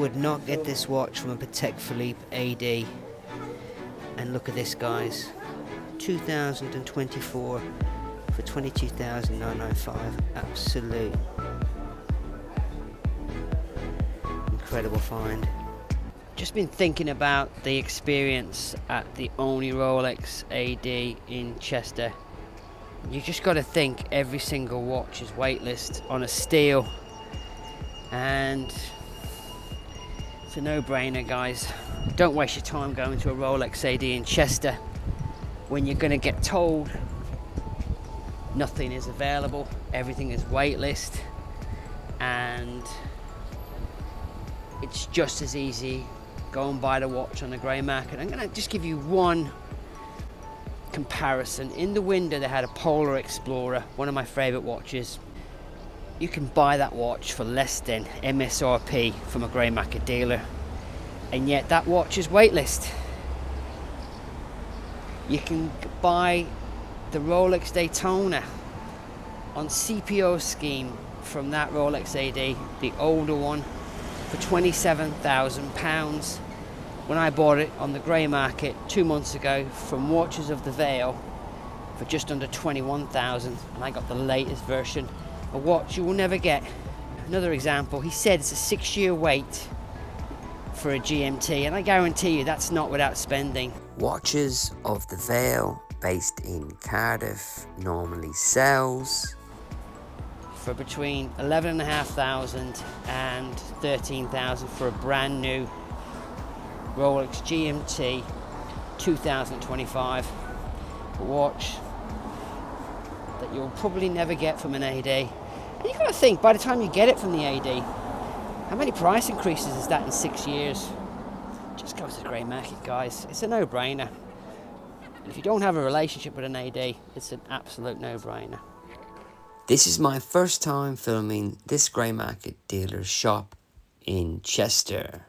would not get this watch from a Patek Philippe AD. And look at this, guys. 2024 for 22,995. Absolute incredible find. Just been thinking about the experience at the only Rolex AD in Chester. You just got to think every single watch is weightless on a steel, and it's a no-brainer, guys. Don't waste your time going to a Rolex AD in Chester when you're going to get told nothing is available, everything is weightless, and it's just as easy go and buy the watch on the grey market. I'm going to just give you one comparison. In the window they had a Polar Explorer, one of my favourite watches. You can buy that watch for less than MSRP from a grey market dealer, and yet that watch is weightless. You can buy the Rolex Daytona on CPO scheme from that Rolex AD, the older one, for £27,000. When I bought it on the grey market 2 months ago from Watches of the Vale for just under 21,000, and I got the latest version, a watch you will never get. Another example, he said it's a 6-year wait for a GMT, and I guarantee you that's not without spending. Watches of the Vale, based in Cardiff, normally sells for between 11,500 and 13,000 for a brand new Rolex GMT 2025. A watch that you'll probably never get from an AD. And you got to think, by the time you get it from the AD, how many price increases is that in 6 years? Just go to the grey market, guys. It's a no-brainer. If you don't have a relationship with an AD, it's an absolute no-brainer. This is my first time filming this grey market dealer's shop in Chester.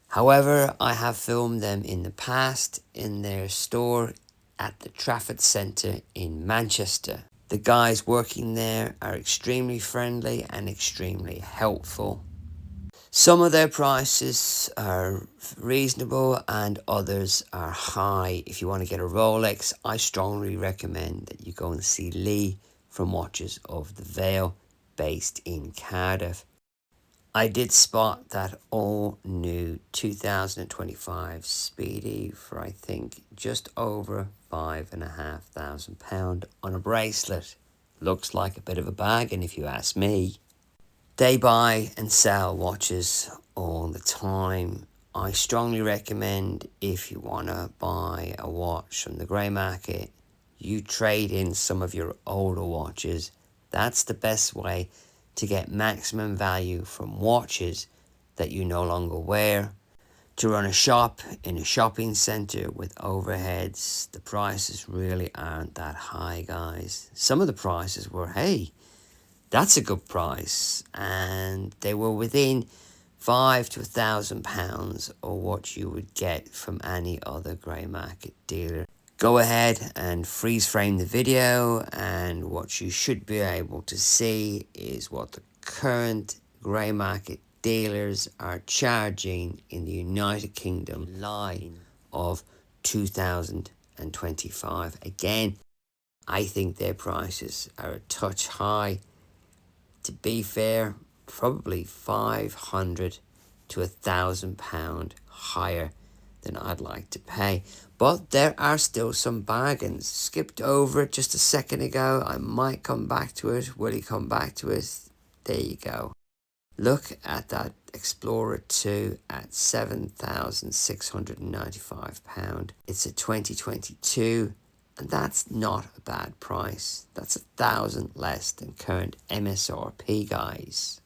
However, I have filmed them in the past in their store at the Trafford Centre in Manchester. The guys working there are extremely friendly and extremely helpful. Some of their prices are reasonable and others are high. If you want to get a Rolex, I strongly recommend that you go and see Lee from Watches of the Vale, based in Cardiff. I did spot that all new 2025 Speedy for I think just over £5,500 on a bracelet. Looks like a bit of a bargain if you ask me. They buy and sell watches all the time. I strongly recommend, if you want to buy a watch from the grey market, you trade in some of your older watches. That's the best way to get maximum value from watches that you no longer wear. To run a shop in a shopping centre with overheads, the prices really aren't that high, guys. Some of the prices were, hey, that's a good price, and they were within £500 to £1,000 of what you would get from any other grey market dealer. Go ahead and freeze frame the video, and what you should be able to see is what the current grey market dealers are charging in the United Kingdom line of 2025. Again, I think their prices are a touch high. To be fair, probably £500 to £1,000 higher than I'd like to pay. But there are still some bargains. Skipped over it just a second ago. I might come back to it. Will he come back to it? There you go. Look at that Explorer 2 at £7,695. It's a 2022, and that's not a bad price. That's £1,000 less than current MSRP, guys.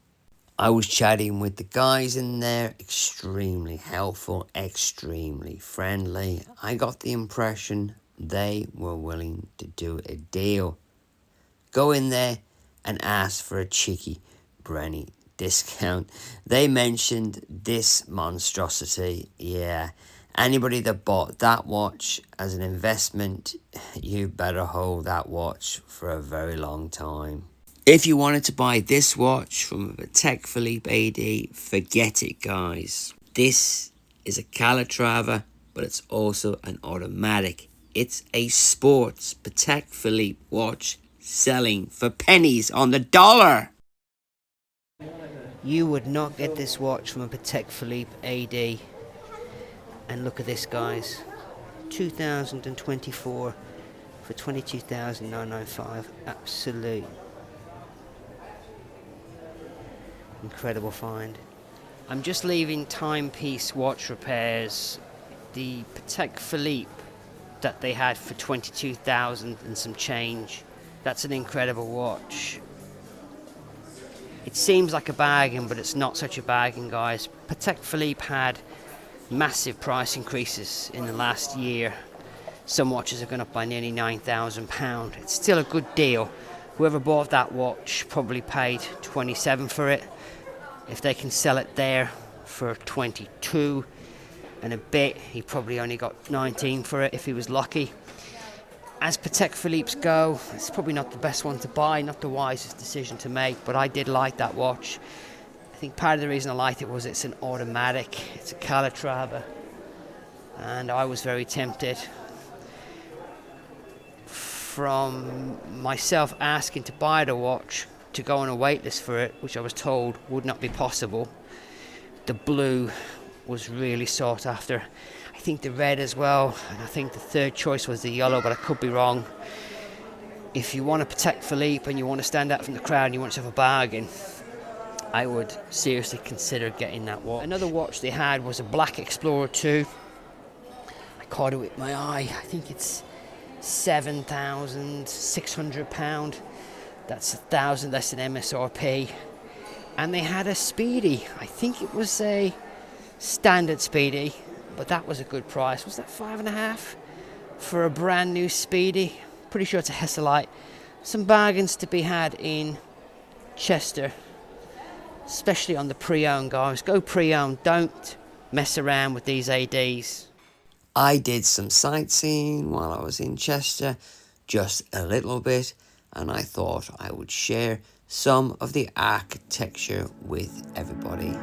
I was chatting with the guys in there, extremely helpful, extremely friendly. I got the impression they were willing to do a deal. Go in there and ask for a cheeky Brenny discount. They mentioned this monstrosity. Yeah, anybody that bought that watch as an investment, you better hold that watch for a very long time. If you wanted to buy this watch from a Patek Philippe AD, forget it, guys. This is a Calatrava, but it's also an automatic. It's a sports Patek Philippe watch selling for pennies on the dollar. You would not get this watch from a Patek Philippe AD. And look at this, guys. 2024 for 22,995. Absolute incredible find. I'm just leaving Timepiece Watch Repairs the Patek Philippe that they had for 22,000 and some change. That's an incredible watch. It seems like a bargain, but it's not such a bargain, guys. Patek Philippe had massive price increases in the last year. Some watches have gone up by nearly £9,000. It's still a good deal. Whoever bought that watch probably paid 27 for it. If they can sell it there for 22 and a bit, he probably only got 19 for it if he was lucky. As Patek Philippe's go, it's probably not the best one to buy, not the wisest decision to make, but I did like that watch. I think part of the reason I liked it was it's an automatic, it's a Calatrava, and I was very tempted. From myself asking to buy the watch to go on a wait list for it, which I was told would not be possible. The blue was really sought after. I think the red as well, and I think the third choice was the yellow, but I could be wrong. If you want a Patek Philippe and you want to stand out from the crowd and you want to have a bargain, I would seriously consider getting that watch. Another watch they had was a Black Explorer 2. I caught it with my eye. I think it's £7,600. That's £1,000 less than MSRP. And they had a Speedy. I think it was a standard Speedy, but that was a good price. Was that 5.5 for a brand new Speedy? Pretty sure it's a Hesalite. Some bargains to be had in Chester, especially on the pre-owned, guys. Go pre-owned. Don't mess around with these ADs. I did some sightseeing while I was in Chester, just a little bit, and I thought I would share some of the architecture with everybody.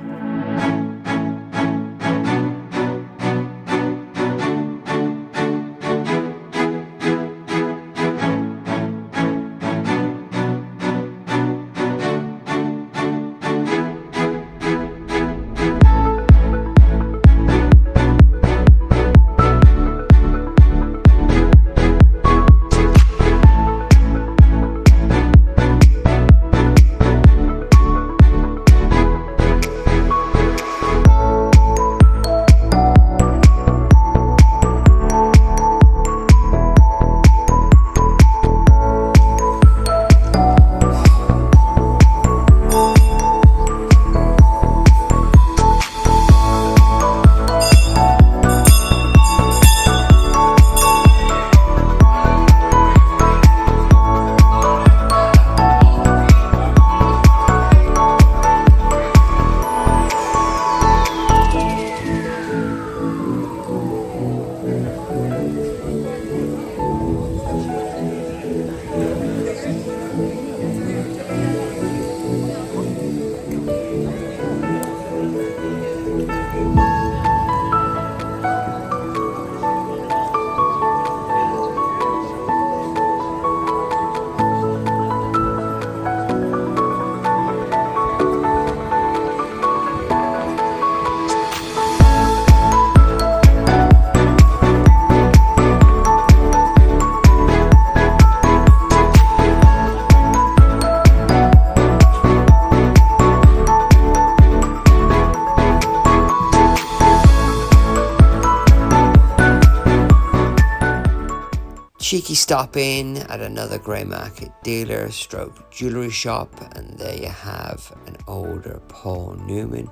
Cheeky stop in at another grey market dealer stroke jewellery shop, and there you have an older Paul Newman,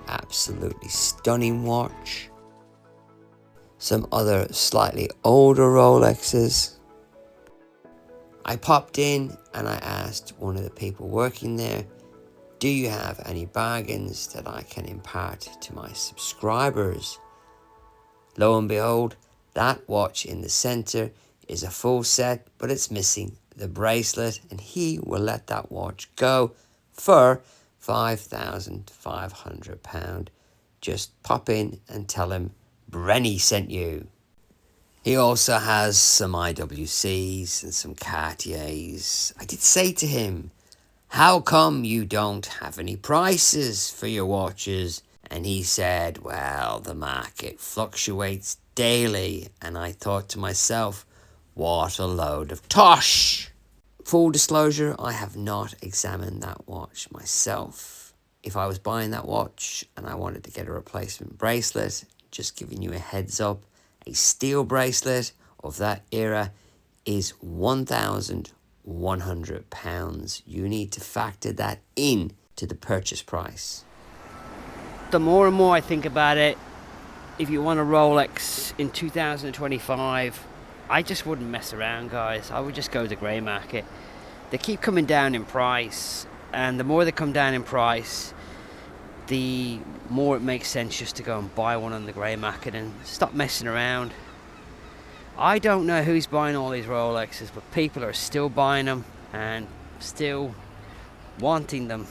absolutely stunning watch. Some other slightly older Rolexes. I popped in and I asked one of the people working there, do you have any bargains that I can impart to my subscribers? Lo and behold, that watch in the centre is a full set, but it's missing the bracelet, and he will let that watch go for £5,500. Just pop in and tell him Brenny sent you. He also has some IWCs and some Cartiers. I did say to him, how come you don't have any prices for your watches? And he said, well, the market fluctuates daily. And I thought to myself, what a load of tosh. Full disclosure, I have not examined that watch myself. If I was buying that watch and I wanted to get a replacement bracelet, just giving you a heads up, a steel bracelet of that era is £1,100. You need to factor that in to the purchase price. The more and more I think about it, if you want a Rolex in 2025, I just wouldn't mess around, guys. I would just go to the grey market. They keep coming down in price, and the more they come down in price, the more it makes sense just to go and buy one on the grey market and stop messing around. I don't know who's buying all these Rolexes, but people are still buying them and still wanting them.